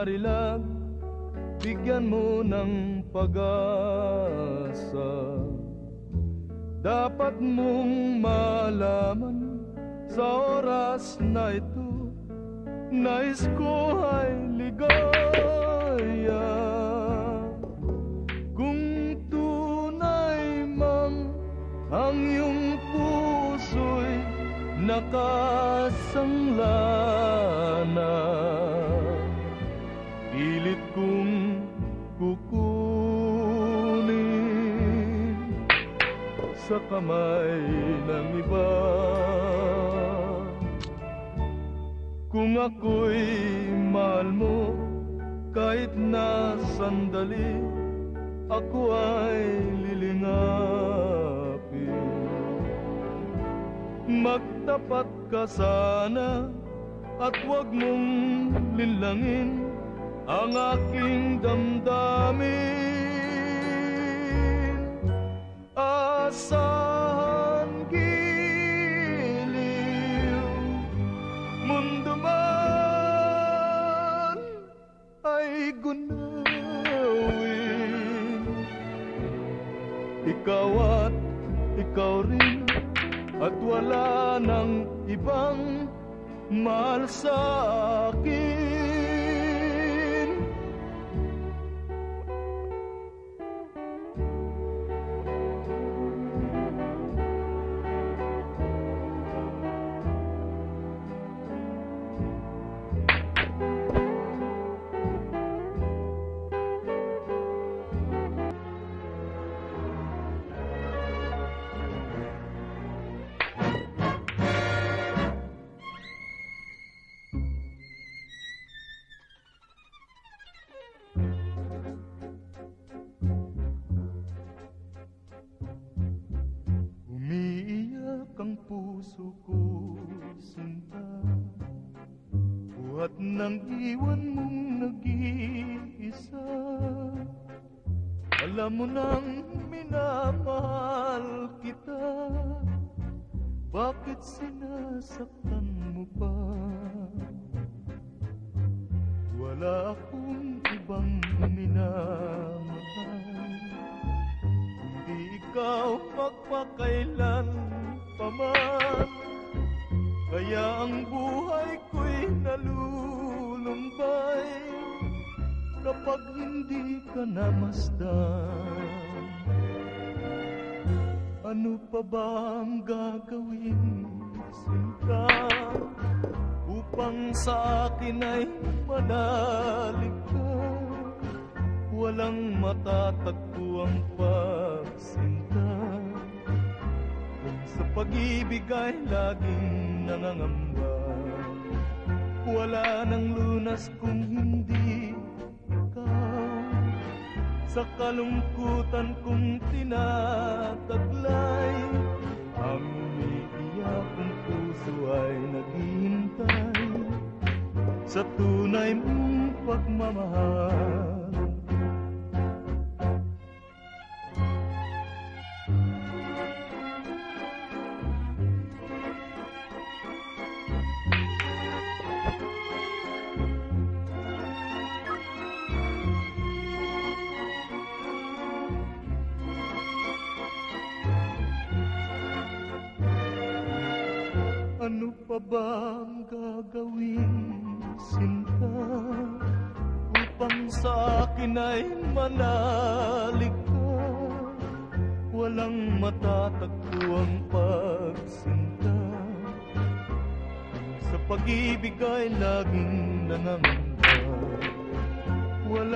marilag, bigyan mo ng pag-asa. Dapat mong malaman sa oras na ito, nais ko ay ligaya. Kung tunay mang ang iyong puso'y nakasangla na, pilit kong kukunin sa kamay ng iba. Kung ako'y mahal mo, kahit na sandali, ako ay lilingapin. Magtapat ka sana at huwag mong linlangin ang aking damdamin. Asahan giliw, mundo man ay gunawin. Ikaw at ikaw rin, at wala nang ibang mahal sa akin. Ang puso ko, sinta, buhat ng iwan mong nag-iisa. Alam mo nang minamahal kita, bakit sinasaktan mo pa? Wala akong ibang minamahal, kundi ikaw magpakailan paman. Kaya ang buhay ko'y nalulumbay kapag hindi ka namasdan. Ano pa ba ang gagawin, sinta, upang sa akin ay manalig ka? Walang matatagpo ang pagsinta, sa pag-ibig ay laging nangangamba. Wala nang lunas kung hindi ikaw, sa kalungkutan kong tinataglay. Ang umiiyak kong puso ay naghihintay sa tunay mong pagmamahal. Ano pa ba ang gagawin, sinta, upang sa akin ay manalig ka? Walang matatagpo ang pagsinta, sa pag-ibig ay laging nangangamba. Wala